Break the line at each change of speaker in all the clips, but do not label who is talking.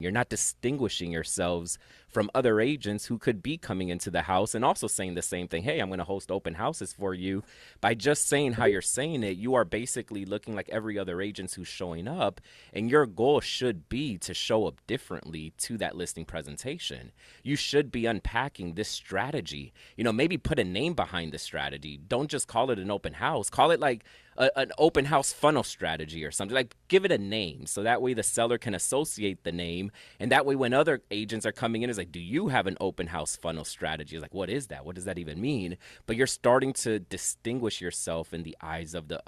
You're not distinguishing yourselves from other agents who could be coming into the house and also saying the same thing. Hey, I'm going to host open houses for you. By just saying how you're saying it, you are basically looking like every other agent who's showing up. And your goal should be to show up differently to that listing presentation. You should be unpacking this strategy. Maybe put a name behind the strategy. Don't just call it an open house. Call it like an open house funnel strategy or something. Like, give it a name so that way the seller can associate the name, and that way when other agents are coming in, it's like, do you have an open house funnel strategy? It's like, what is that? What does that even mean? But you're starting to distinguish yourself in the eyes of the.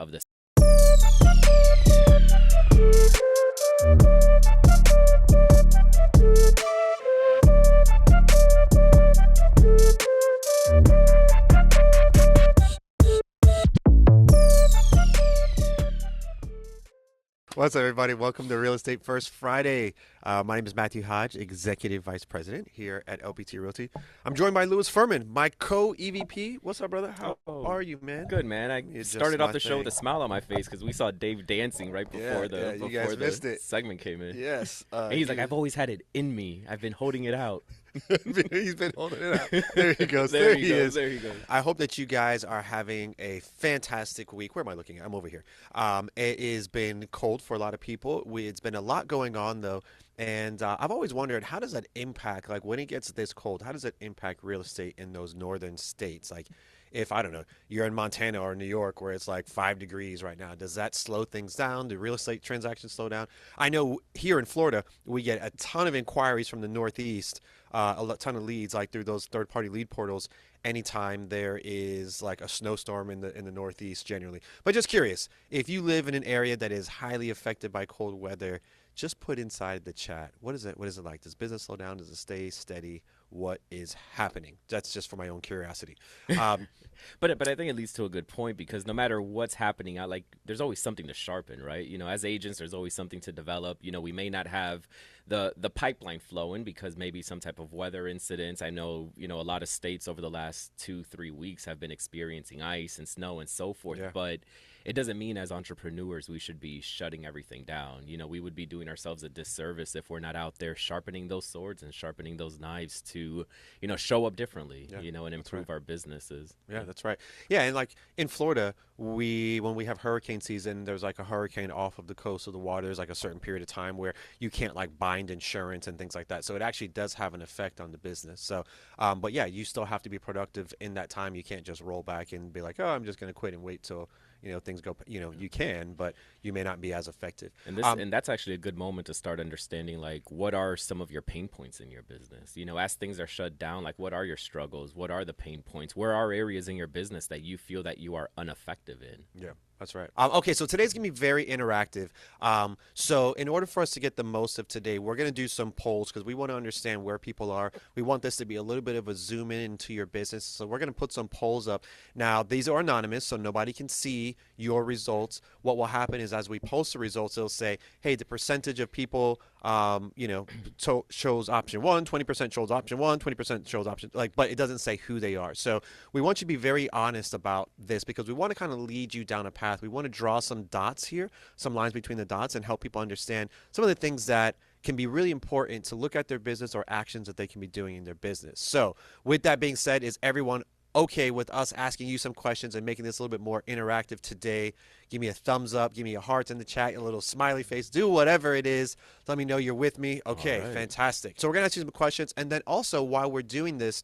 What's up, everybody? Welcome to Real Estate First Friday. My name is Matthew Hodge, Executive Vice President here at LPT Realty. I'm joined by Fermin, my co-EVP. What's up, brother? How are you, man?
Good, man. I started off the show with a smile on my face because we saw Dave dancing right before the segment came in.
Yes.
And he's like, I've always had it in me. I've been holding it out.
He's been holding it out. There he goes.
There
he is.
There he goes.
I hope that you guys are having a fantastic week. Where am I looking at? I'm over here. It has been cold for a lot of people. It's been a lot going on, though. And I've always wondered, how does that impact, like when it gets this cold, how does it impact real estate in those northern states? Like if, I don't know, you're in Montana or New York where it's like 5 degrees right now, does that slow things down? Do real estate transactions slow down? I know here in Florida, we get a ton of inquiries from the Northeast, a ton of leads, like through those third-party lead portals, anytime there is like a snowstorm in the Northeast generally. But just curious, if you live in an area that is highly affected by cold weather, just put inside the chat. What is it like? Does business slow down? Does it stay steady? What is happening? That's just for my own curiosity.
But I think it leads to a good point, because no matter what's happening, there's always something to sharpen, right? As agents, there's always something to develop. We may not have the pipeline flowing because maybe some type of weather incidents. I know, a lot of states over the last 2-3 weeks have been experiencing ice and snow and so forth.
Yeah.
But it doesn't mean as entrepreneurs we should be shutting everything down. We would be doing ourselves a disservice if we're not out there sharpening those swords and sharpening those knives to, show up differently, and improve our businesses.
Yeah, that's right. Yeah, and like in Florida, when we have hurricane season, there's like a hurricane off of the coast of the water. There's like a certain period of time where you can't like bind insurance and things like that. So it actually does have an effect on the business. So, but yeah, you still have to be productive in that time. You can't just roll back and be like, oh, I'm just going to quit and wait till things go, you can, but you may not be as effective.
And that's actually a good moment to start understanding, like, what are some of your pain points in your business? As things are shut down, like, what are your struggles? What are the pain points? Where are areas in your business that you feel that you are ineffective in?
Yeah. That's right. Okay, so today's going to be very interactive. So in order for us to get the most of today, we're going to do some polls because we want to understand where people are. We want this to be a little bit of a zoom in into your business. So we're going to put some polls up. Now, these are anonymous, so nobody can see your results. What will happen is as we post the results, it'll say, hey, the percentage of people, shows option 1, 20% shows option 1, 20% shows option, but it doesn't say who they are. So we want you to be very honest about this because we want to kind of lead you down a path. We want to draw some dots here, some lines between the dots, and help people understand some of the things that can be really important to look at their business or actions that they can be doing in their business. So with that being said, is everyone okay with us asking you some questions and making this a little bit more interactive today? Give me a thumbs up, give me a heart in the chat, a little smiley face, do whatever it is. Let me know you're with me. Okay, right. Fantastic. So we're going to ask you some questions. And then also while we're doing this,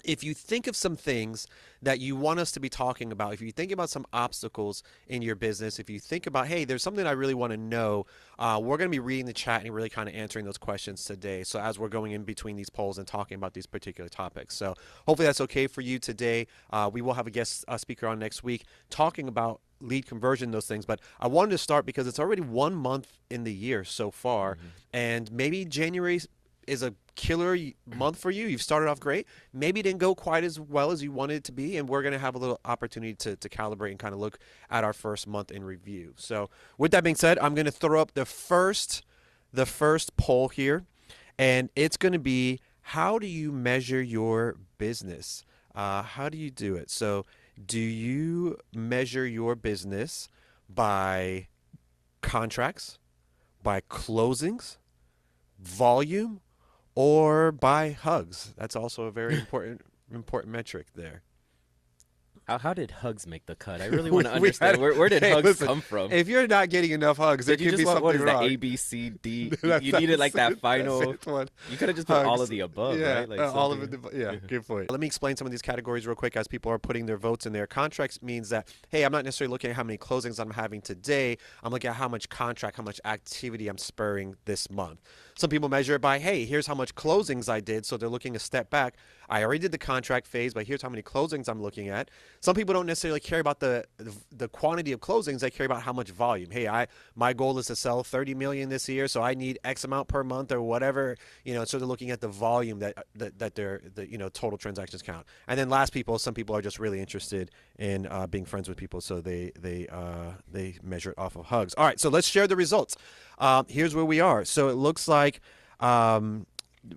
if you think of some things that you want us to be talking about, if you think about some obstacles in your business, if you think about, hey, there's something I really want to know, we're going to be reading the chat and really kind of answering those questions today. So as we're going in between these polls and talking about these particular topics. So hopefully that's okay for you today. We will have a guest speaker on next week talking about lead conversion, those things. But I wanted to start because it's already 1 month in the year so far. And maybe January is a killer month for you. You've started off great. Maybe it didn't go quite as well as you wanted it to be, and we're going to have a little opportunity to calibrate and kind of look at our first month in review. So with that being said, I'm going to throw up the first poll here, and it's going to be, how do you measure your business? How do you do it? So do you measure your business by contracts, by closings, volume or by hugs. That's also a very important metric there.
How did hugs make the cut? I really want
we,
to
we
understand
had
where did
hey
hugs
listen,
come from?
if you're not getting enough hugs, there
Did you
could
just
be
want what
something
is that
wrong.
A B C D? You
That's
needed like that
that's
final.
it one.
You could have just put all of
Hugs.
the above,
Yeah,
right? Like
all of
something.
it. Yeah, good point. Let me explain some of these categories real quick as people are putting their votes in there. Contracts means that, hey, I'm not necessarily looking at how many closings I'm having today. I'm looking at how much contract, how much activity I'm spurring this month. Some people measure it by, hey, here's how much closings I did. So they're looking a step back. I already did the contract phase, but here's how many closings I'm looking at. Some people don't necessarily care about the quantity of closings. They care about how much volume. Hey, my goal is to sell 30 million this year, so I need X amount per month or whatever. So they're looking at the volume that their total transactions count. And then last people, some people are just really interested in being friends with people, so they measure it off of hugs. All right, so let's share the results. Here's where we are. So it looks like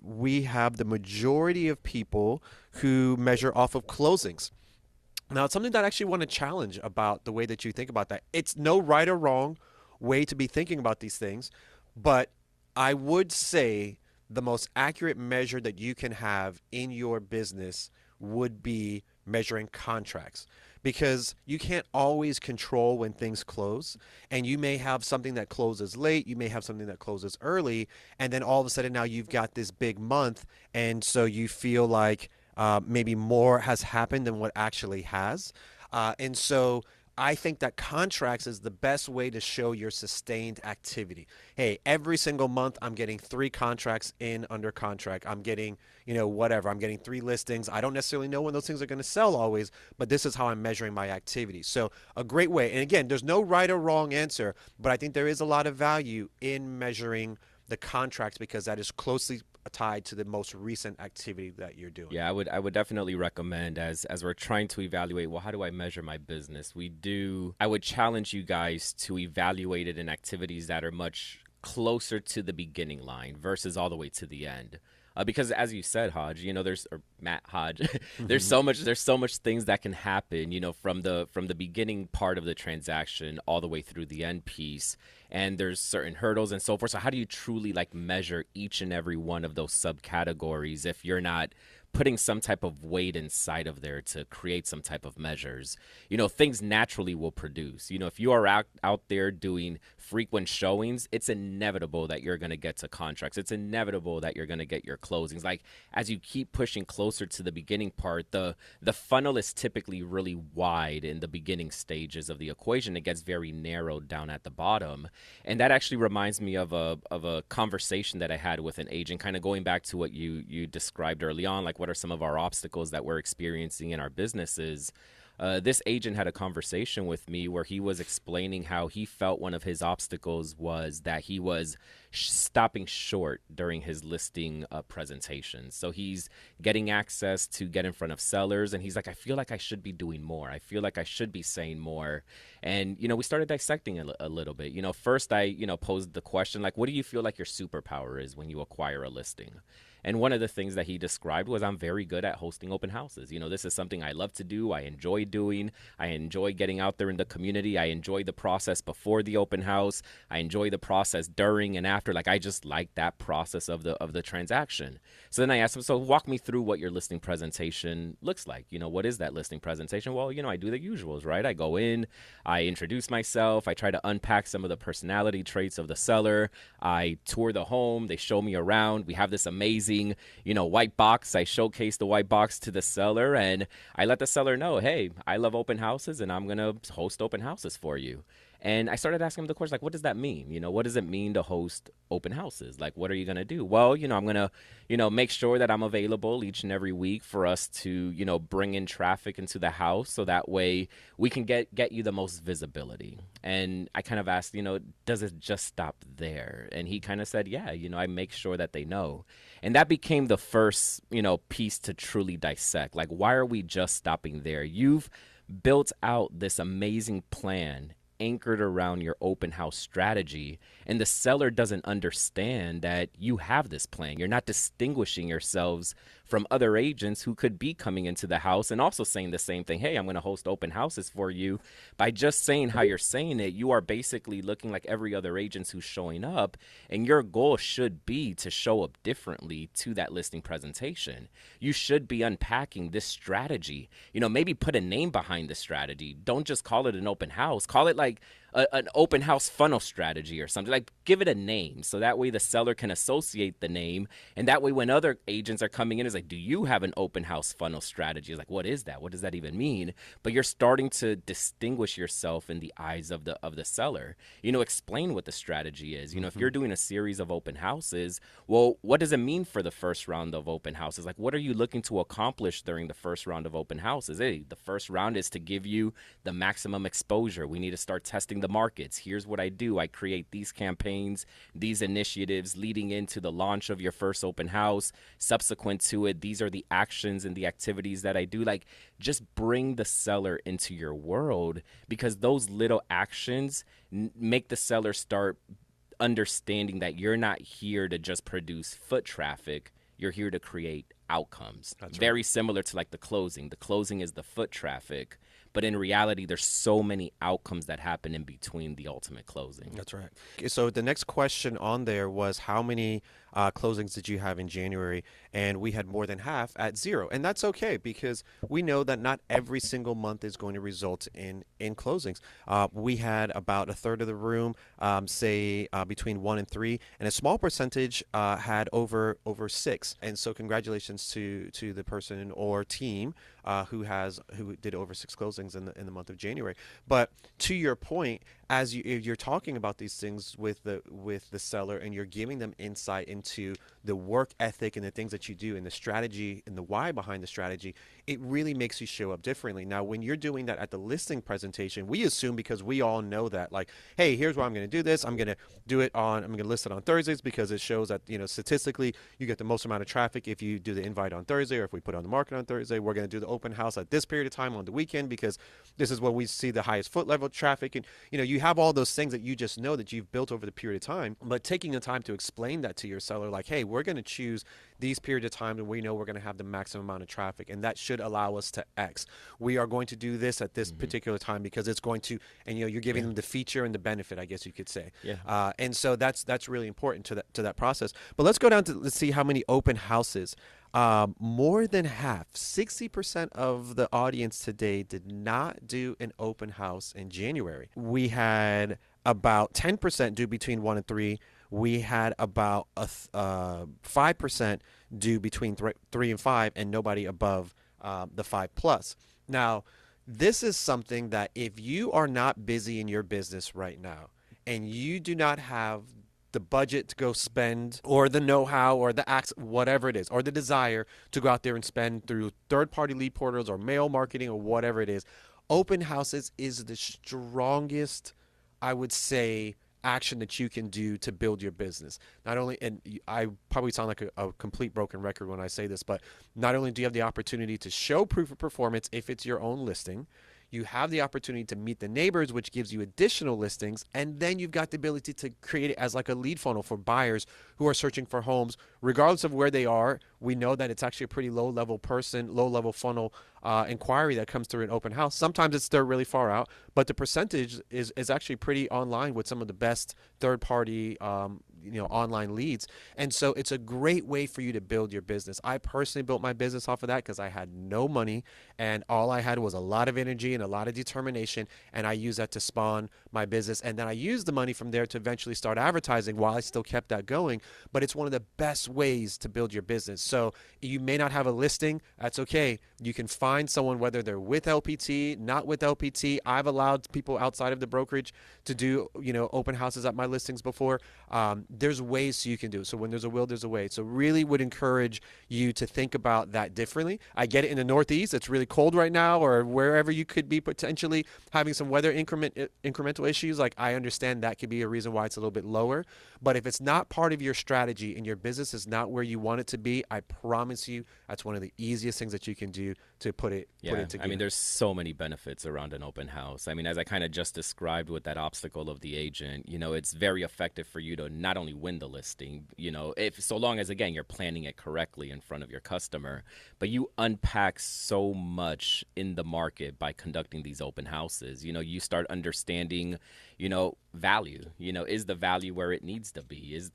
we have the majority of people who measure off of closings. Now, it's something that I actually want to challenge about the way that you think about that. It's no right or wrong way to be thinking about these things, but I would say the most accurate measure that you can have in your business would be measuring contracts, because you can't always control when things close, and you may have something that closes late, you may have something that closes early, and then all of a sudden now you've got this big month, and so you feel like maybe more has happened than what actually has. And so I think that contracts is the best way to show your sustained activity. Hey, every single month I'm getting 3 contracts in under contract. I'm getting, whatever. I'm getting 3 listings. I don't necessarily know when those things are going to sell always, but this is how I'm measuring my activity. So a great way. And again, there's no right or wrong answer, but I think there is a lot of value in measuring the contracts because that is closely tied to the most recent activity that you're doing.
Yeah, I would definitely recommend as we're trying to evaluate, well, how do I measure my business? I would challenge you guys to evaluate it in activities that are much closer to the beginning line versus all the way to the end. Because as you said, Hodge, there's or Matt Hodge, there's so much things that can happen, from the beginning part of the transaction all the way through the end piece, and there's certain hurdles and so forth. So how do you truly like measure each and every one of those subcategories if you're not putting some type of weight inside of there to create some type of measures? Things naturally will produce. If you are out there doing frequent showings, it's inevitable that you're going to get to contracts. It's inevitable that you're going to get your closings. Like as you keep pushing closer to the beginning part, the funnel is typically really wide in the beginning stages of the equation. It gets very narrowed down at the bottom. And that actually reminds me of a conversation that I had with an agent, kind of going back to what you described early on, like what are some of our obstacles that we're experiencing in our businesses. This agent had a conversation with me where he was explaining how he felt one of his obstacles was that he was stopping short during his listing presentations. So he's getting access to get in front of sellers, and he's like, I feel like I should be doing more. I feel like I should be saying more. And, we started dissecting a little bit. First I, posed the question, like, what do you feel like your superpower is when you acquire a listing? And one of the things that he described was, I'm very good at hosting open houses. This is something I love to do. I enjoy doing. I enjoy getting out there in the community. I enjoy the process before the open house. I enjoy the process during and after. Like I just like that process of the transaction. So then I asked him, so walk me through what your listing presentation looks like. What is that listing presentation? Well, I do the usuals, right? I go in, I introduce myself, I try to unpack some of the personality traits of the seller. I tour the home. They show me around. We have this amazing white box. I showcase the white box to the seller, and I let the seller know, hey, I love open houses and I'm going to host open houses for you. And I started asking him the question, like, what does that mean? What does it mean to host open houses? Like, what are you going to do? Well, I'm going to, make sure that I'm available each and every week for us to, bring in traffic into the house so that way we can get you the most visibility. And I kind of asked, does it just stop there? And he kind of said, yeah, I make sure that they know. And that became the first, piece to truly dissect. Like, why are we just stopping there? You've built out this amazing plan anchored around your open house strategy, and the seller doesn't understand that you have this plan. You're not distinguishing yourselves from other agents who could be coming into the house and also saying the same thing. Hey, I'm going to host open houses for you. By just saying how you're saying it, you are basically looking like every other agent who's showing up, and your goal should be to show up differently to that listing presentation. You should be unpacking this strategy. Maybe put a name behind the strategy. Don't just call it an open house. Call it like an open house funnel strategy or something. Like, give it a name so that way the seller can associate the name, and that way when other agents are coming in, it's like, do you have an open house funnel strategy? It's like, what is that? What does that even mean? But you're starting to distinguish yourself in the eyes of the seller. Explain what the strategy is. If you're doing a series of open houses, well, what does it mean for the first round of open houses? Like, what are you looking to accomplish during the first round of open houses? Hey, the first round is to give you the maximum exposure. We need to start testing the markets. Here's what I do. I create these campaigns, these initiatives leading into the launch of your first open house. Subsequent to it, these are the actions and the activities that I do. Like, just bring the seller into your world, because those little actions make the seller start understanding that you're not here to just produce foot traffic. You're here to create outcomes. That's very right. Similar to like the closing. The closing is the foot traffic, but in reality, there's so many outcomes that happen in between the ultimate closing.
That's right. So the next question on there was, how many closings did you have in January? And we had more than half at 0. And that's okay, because we know that not every single month is going to result in closings. We had about a third of the room, say between 1 and 3, and a small percentage had over 6. And so congratulations to the person or team who did over 6 closings in the month of January. But to your point, as you're talking about these things with the seller, and you're giving them insight into the work ethic and the things that you do and the strategy and the why behind the strategy, it really makes you show up differently. Now, when you're doing that at the listing presentation, we assume, because we all know that, like, hey, here's why I'm going to do this. I'm going to list it on Thursdays because it shows that, statistically you get the most amount of traffic if you do the invite on Thursday, or if we put it on the market on Thursday. We're going to do the open house at this period of time on the weekend because this is when we see the highest foot level traffic. And, you have all those things that you just know that you've built over the period of time, but taking the time to explain that to your seller, like, hey, we're going to choose these periods of time and we know we're going to have the maximum amount of traffic, and that should allow us to X. We are going to do this at this particular time because it's going to, and you're giving them the feature and the benefit, I guess you could say. Yeah. And so that's really important to that process. But let's go down to, let's see how many open houses. More than half, 60% of the audience today did not do an open house in January. We had about 10% do between 1 and 3. We had about 5% do between 3 and 5, and nobody above the 5+. Now, this is something that if you are not busy in your business right now, and you do not have the budget to go spend, or the know-how, or the acts, whatever it is, or the desire to go out there and spend through third-party lead portals or mail marketing or whatever it is, open houses is the strongest, I would say, action that you can do to build your business. Not only, and I probably sound like a complete broken record when I say this, but not only do you have the opportunity to show proof of performance if it's your own listing, you have the opportunity to meet the neighbors, which gives you additional listings, and then you've got the ability to create it as like a lead funnel for buyers who are searching for homes, regardless of where they are. We know that it's actually a pretty low-level funnel inquiry that comes through an open house. Sometimes they're really far out, but the percentage is actually pretty online with some of the best third-party online leads. And so it's a great way for you to build your business. I personally built my business off of that because I had no money, and all I had was a lot of energy and a lot of determination, and I used that to spawn my business. And then I used the money from there to eventually start advertising while I still kept that going. But it's one of the best ways to build your business. So you may not have a listing. That's okay. You can find someone, whether they're with LPT, not with LPT. I've allowed people outside of the brokerage to do, open houses at my listings before. There's ways you can do it. So when there's a will, there's a way. So really would encourage you to think about that differently. I get it in the Northeast. It's really cold right now, or wherever you could be potentially having some weather incremental issues. Like, I understand that could be a reason why it's a little bit lower. But if it's not part of your strategy and your business is not where you want it to be, I promise you, that's one of the easiest things that you can do to put
Yeah,
into
I mean,
gear.
there's so many benefits around an open house. I mean, as I kind of just described with that obstacle of the agent, it's very effective for you to not only win the listing, if so long as again you're planning it correctly in front of your customer, but you unpack so much in the market by conducting these open houses. You start understanding, value. Is the value where it needs to be? Is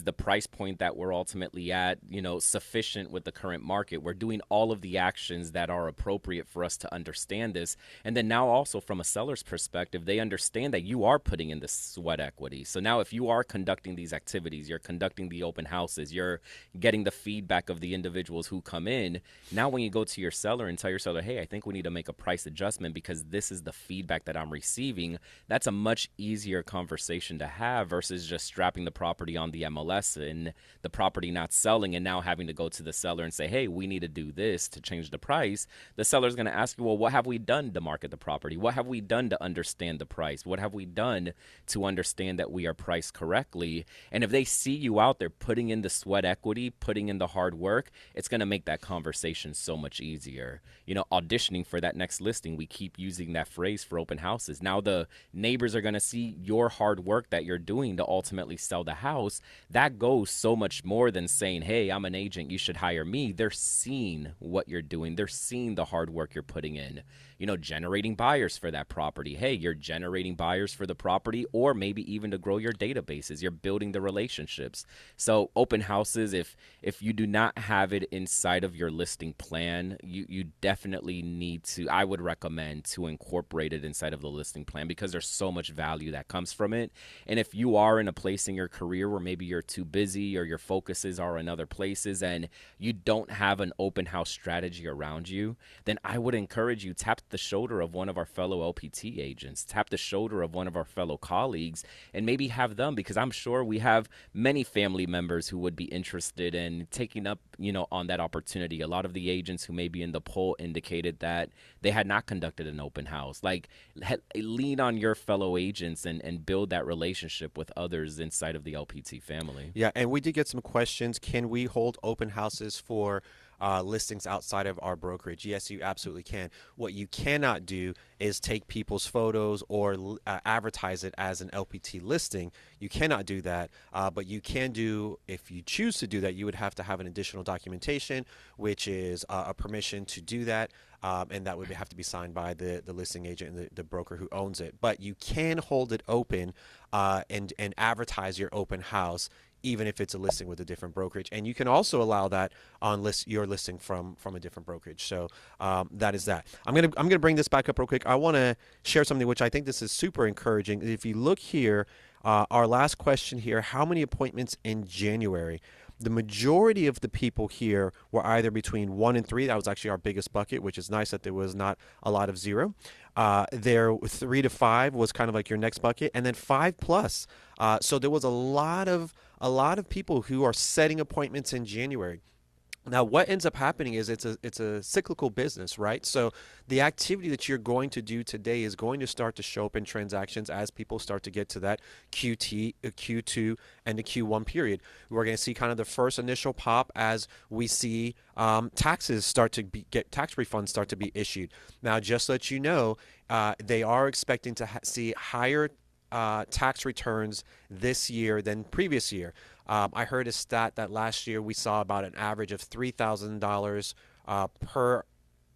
the price point that we're ultimately at, sufficient with the current market? We're doing all of the actions that are appropriate for us to understand this. And then now also from a seller's perspective, they understand that you are putting in the sweat equity. So now if you are conducting these activities, you're conducting the open houses, you're getting the feedback of the individuals who come in. Now when you go to your seller and tell your seller, hey, I think we need to make a price adjustment because this is the feedback that I'm receiving, that's a much easier conversation to have versus just strapping the property on the MLS and the property not selling and now having to go to the seller and say, hey, we need to do this to change the price. The seller's going to ask you, well, what have we done to market the property? What have we done to understand the price? What have we done to understand that we are priced correctly? And if they see you out there putting in the sweat equity, putting in the hard work, it's going to make that conversation so much easier. Auditioning for that next listing, we keep using that phrase for open houses. Now the neighbors are going to see your hard work that you're doing to ultimately sell the house. That goes so much more than saying, hey, I'm an agent, you should hire me. They're seeing what you're doing. They're seeing the hard work you're putting in, generating buyers for that property. Hey, you're generating buyers for the property, or maybe even to grow your databases. You're building the relationships. So open houses, if you do not have it inside of your listing plan, you definitely need to, I would recommend to incorporate it inside of the listing plan because there's so much value that comes from it. And if you are in a place in your career where maybe you're too busy or your focuses are in other places and you don't have an open house strategy around you, then I would encourage you, tap the shoulder of one of our fellow LPT agents, tap the shoulder of one of our fellow colleagues, and maybe have them, because I'm sure we have many family members who would be interested in taking up, on that opportunity. A lot of the agents who may be in the poll indicated that they had not conducted an open house. Like, lean on your fellow agents and build that relationship with others inside of the LPT family.
Yeah, and we did get some questions. Can we hold open houses for listings outside of our brokerage? Yes, you absolutely can. What you cannot do is take people's photos or advertise it as an LPT listing. You cannot do that, but you can do, if you choose to do that, you would have to have an additional documentation, which is a permission to do that. And that would have to be signed by the listing agent and the broker who owns it. But you can hold it open and advertise your open house, even if it's a listing with a different brokerage. And you can also allow that on your listing from a different brokerage. So that is that. I'm gonna bring this back up real quick. I want to share something which I think this is super encouraging. If you look here, our last question here: how many appointments in January? The majority of the people here were either between 1 and 3. That was actually our biggest bucket, which is nice that there was not a lot of 0. There 3 to 5 was kind of like your next bucket, and then 5 plus. So there was a lot of people who are setting appointments in January. Now, what ends up happening is it's a cyclical business, right? So the activity that you're going to do today is going to start to show up in transactions as people start to get to that Q2, and the Q1 period. We're going to see kind of the first initial pop as we see taxes start to get tax refunds start to be issued. Now, just so that you know, they are expecting to see higher tax returns this year than previous year. I heard a stat that last year we saw about an average of $3,000 per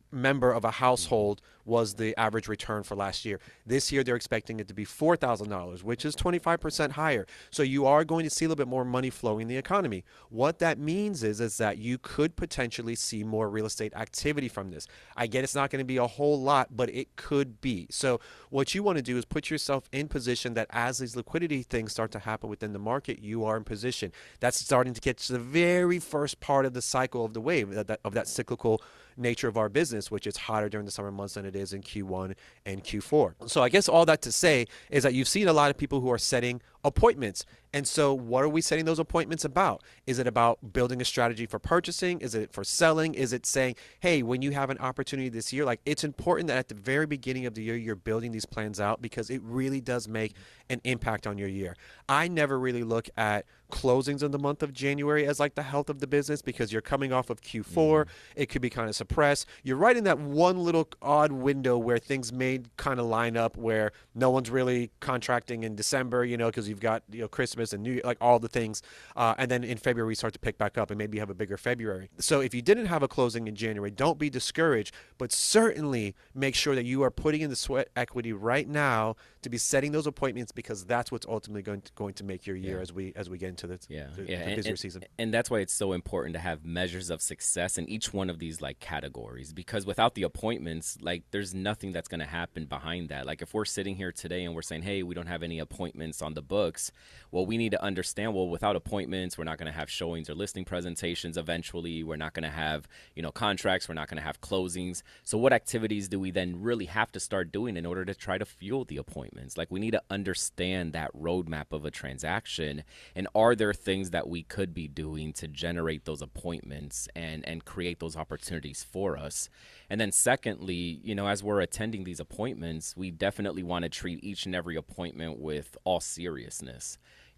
member of a household was the average return for last year. This year, they're expecting it to be $4,000, which is 25% higher. So you are going to see a little bit more money flowing in the economy. What that means is that you could potentially see more real estate activity from this. I get it's not going to be a whole lot, but it could be. So what you want to do is put yourself in position that as these liquidity things start to happen within the market, you are in position. That's starting to get to the very first part of the cycle of the wave, of that cyclical nature of our business, which is hotter during the summer months than it is in Q1 and Q4. So I guess all that to say is that you've seen a lot of people who are setting appointments. And so, what are we setting those appointments about? Is it about building a strategy for purchasing? Is it for selling? Is it saying, hey, when you have an opportunity this year, like it's important that at the very beginning of the year, you're building these plans out because it really does make an impact on your year. I never really look at closings in the month of January as like the health of the business because you're coming off of Q4.
Mm-hmm.
It could be kind of suppressed. You're right in that one little odd window where things may kind of line up where no one's really contracting in December, because you've got, Christmas and New Year, like all the things. And then in February, we start to pick back up and maybe you have a bigger February. So if you didn't have a closing in January, don't be discouraged, but certainly make sure that you are putting in the sweat equity right now to be setting those appointments because that's what's ultimately going to make your year
Yeah.
as we get into the,
Yeah,
the,
yeah,
the busier season.
and that's why it's so important to have measures of success in each one of these like categories. Because without the appointments, like there's nothing that's going to happen behind that. Like if we're sitting here today and we're saying, "Hey, we don't have any appointments on the books," well, we need to understand. Well, without appointments, we're not going to have showings or listing presentations. Eventually, we're not going to have contracts. We're not going to have closings. So, what activities do we then really have to start doing in order to try to fuel the appointments? Like we need to understand that roadmap of a transaction. And are there things that we could be doing to generate those appointments and create those opportunities for us? And then secondly, as we're attending these appointments, we definitely want to treat each and every appointment with all seriousness.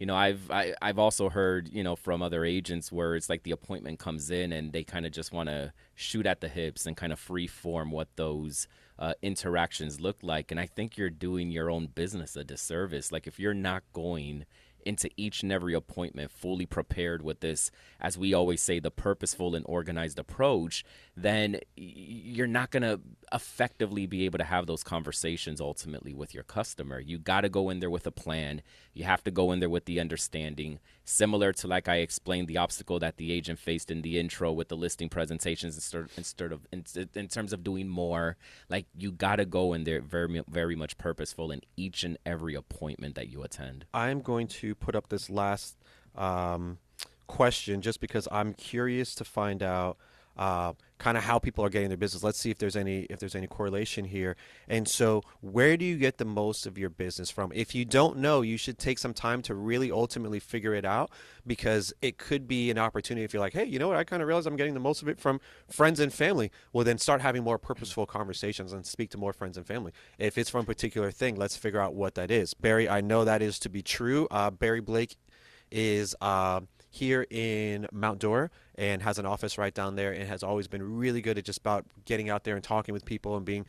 I've also heard, from other agents where it's like the appointment comes in and they kind of just want to shoot at the hips and kind of free form what those interactions look like. And I think you're doing your own business a disservice. Like if you're not going into each and every appointment fully prepared with this, as we always say, the purposeful and organized approach, then you're not going to effectively be able to have those conversations ultimately with your customer. You got to go in there with a plan. You have to go in there with the understanding, similar to like I explained the obstacle that the agent faced in the intro with the listing presentations in terms of doing more. Like you got to go in there very, very much purposeful in each and every appointment that you attend.
I'm going to put up this last question just because I'm curious to find out kind of how people are getting their business. Let's see if there's any correlation here. And so, where do you get the most of your business from? If you don't know, you should take some time to really ultimately figure it out because it could be an opportunity. If you're like, hey, you know what? I kind of realize I'm getting the most of it from friends and family. Well, then start having more purposeful conversations and speak to more friends and family. If it's from a particular thing, let's figure out what that is. Barry, I know that is to be true. Barry Blake is here in Mount Dora and has an office right down there and has always been really good at just about getting out there and talking with people and being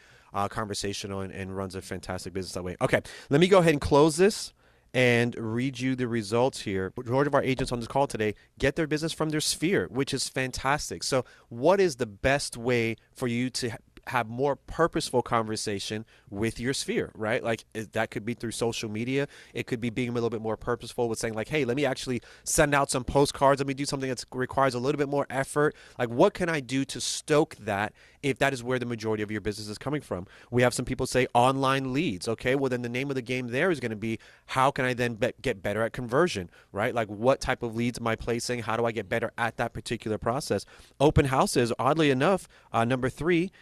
conversational and runs a fantastic business that way. Okay, let me go ahead and close this and read you the results here. Majority of our agents on this call today get their business from their sphere, which is fantastic. So what is the best way for you to have more purposeful conversation with your sphere, right? Like that could be through social media. It could be being a little bit more purposeful with saying like, hey, let me actually send out some postcards. Let me do something that requires a little bit more effort. Like what can I do to stoke that if that is where the majority of your business is coming from? We have some people say online leads. Okay, well then the name of the game there is going to be how can I then get better at conversion, right? Like what type of leads am I placing? How do I get better at that particular process? Open houses, oddly enough, number 3,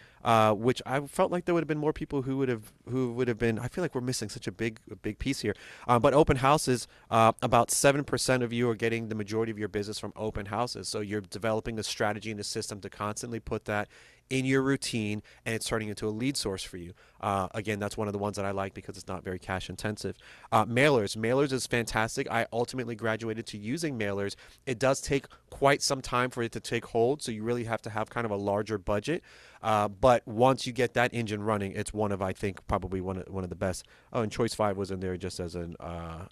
which I felt like there would have been more people who would have been. I feel like we're missing such a big piece here. But open houses, about 7% of you are getting the majority of your business from open houses. So you're developing a strategy and a system to constantly put that in your routine, and it's turning into a lead source for you. Again, that's one of the ones that I like because it's not very cash intensive. Mailers is fantastic. I ultimately graduated to using mailers. It does take quite some time for it to take hold, so you really have to have kind of a larger budget. But once you get that engine running, it's one of, I think, probably one of the best. Oh, and Choice 5 was in there just as a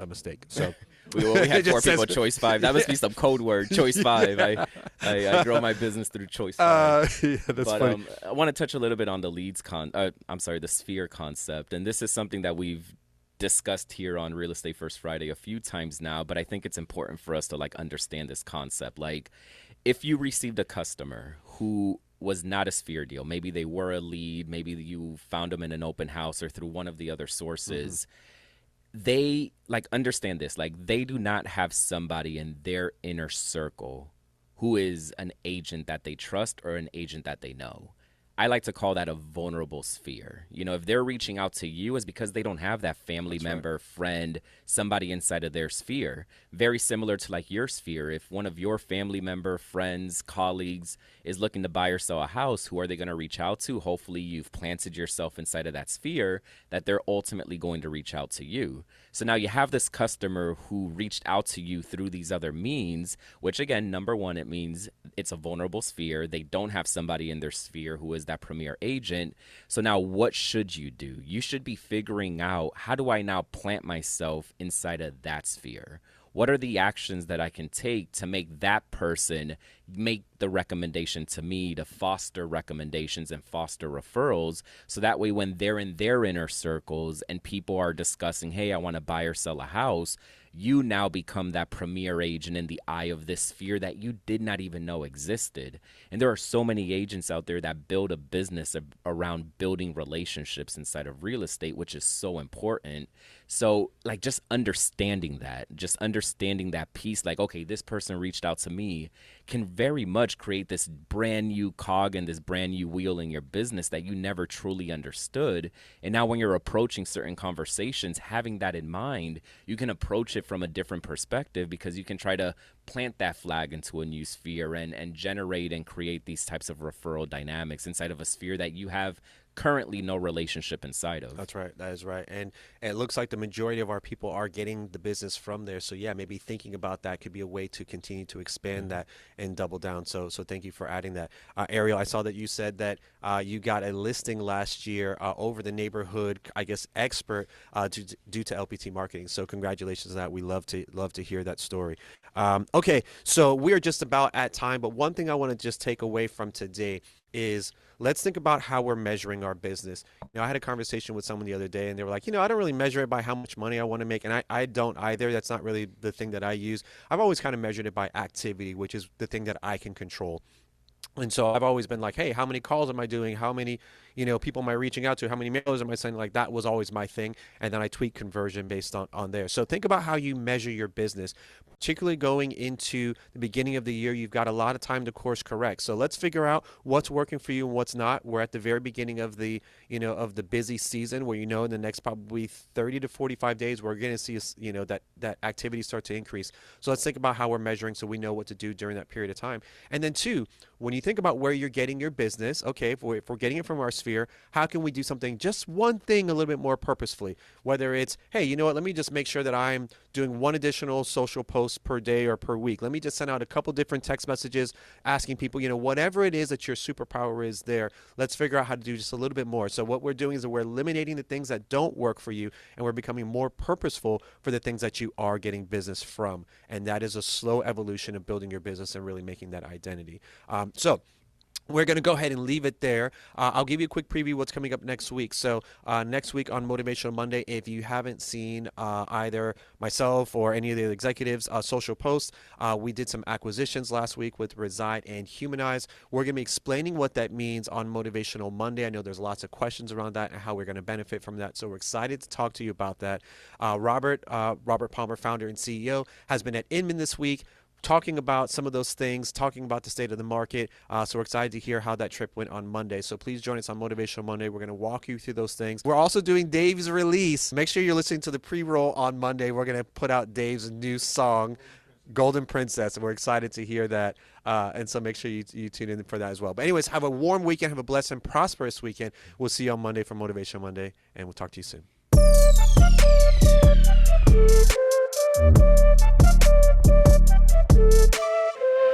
mistake. So
we had 4 people Choice 5. That must be some code word. Choice 5. I grow my business through Choice 5.
Yeah, that's funny.
I want to touch a little bit on the the sphere concept, and this is something that we've discussed here on Real Estate First Friday a few times now. But I think it's important for us to like understand this concept. Like, if you received a customer who was not a sphere deal, maybe they were a lead, maybe you found them in an open house or through one of the other sources. They like understand this, like they do not have somebody in their inner circle who is an agent that they trust or an agent that they know. I like to call that a vulnerable sphere. If they're reaching out to you, is because they don't have that family
That's right.
member, friend, somebody inside of their sphere. Very similar to like your sphere. If one of your family member, friends, colleagues is looking to buy or sell a house, who are they going to reach out to? Hopefully, you've planted yourself inside of that sphere that they're ultimately going to reach out to you. So now you have this customer who reached out to you through these other means, which again, number one, it means it's a vulnerable sphere. They don't have somebody in their sphere who is that premier agent. So now what should you do? You should be figuring out, how do I now plant myself inside of that sphere? What are the actions that I can take to make that person make the recommendation to me, to foster recommendations and foster referrals? So that way, when they're in their inner circles and people are discussing, hey, I want to buy or sell a house, you now become that premier agent in the eye of this sphere that you did not even know existed. And there are so many agents out there that build a business around building relationships inside of real estate, which is so important. So, like, just understanding that piece, like, okay, this person reached out to me, can very much create this brand new cog and this brand new wheel in your business that you never truly understood. And now when you're approaching certain conversations, having that in mind, you can approach it from a different perspective, because you can try to plant that flag into a new sphere and generate and create these types of referral dynamics inside of a sphere that you have currently no relationship inside of.
That's right. That is right. And it looks like the majority of our people are getting the business from there. So yeah, maybe thinking about that could be a way to continue to expand that and double down. So thank you for adding that. Ariel, I saw that you said that you got a listing last year over the neighborhood, I guess, expert due to LPT marketing. So congratulations on that. We love to hear that story. Okay, so we are just about at time, but one thing I want to just take away from today is, let's think about how we're measuring our business. I had a conversation with someone the other day, and they were like, I don't really measure it by how much money I want to make. And I don't either. That's not really the thing that I use. I've always kind of measured it by activity, which is the thing that I can control. And so I've always been like, hey, how many calls am I doing? How many, people am I reaching out to? How many mailers am I sending? Like, that was always my thing. And then I tweak conversion based on there. So think about how you measure your business, particularly going into the beginning of the year. You've got a lot of time to course correct. So let's figure out what's working for you and what's not. We're at the very beginning of the, of the busy season, where, in the next probably 30 to 45 days, we're going to see, that activity start to increase. So let's think about how we're measuring, so we know what to do during that period of time. And then two, when you think about where you're getting your business, okay, if we're getting it from our sphere, how can we do something, just one thing, a little bit more purposefully? Whether it's, hey, you know what, let me just make sure that I'm doing one additional social post per day or per week. Let me just send out a couple different text messages asking people, whatever it is that your superpower is there, let's figure out how to do just a little bit more. So what we're doing is that we're eliminating the things that don't work for you, and we're becoming more purposeful for the things that you are getting business from. And that is a slow evolution of building your business and really making that identity. So we're going to go ahead and leave it there. I'll give you a quick preview of what's coming up next week. So next week on Motivational Monday, if you haven't seen either myself or any of the executives' social posts, we did some acquisitions last week with Reside and Humanize. We're going to be explaining what that means on Motivational Monday. I know there's lots of questions around that and how we're going to benefit from that. So we're excited to talk to you about that. Robert Palmer, founder and CEO, has been at Inman this week, talking about some of those things, talking about the state of the market. So we're excited to hear how that trip went on Monday. So please join us on Motivational Monday. We're going to walk you through those things. We're also doing Dave's release. Make sure you're listening to the pre-roll on Monday. We're going to put out Dave's new song, Golden Princess, and we're excited to hear that. And so make sure you tune in for that as well. But anyways, have a warm weekend. Have a blessed and prosperous weekend. We'll see you on Monday for Motivational Monday, and we'll talk to you soon.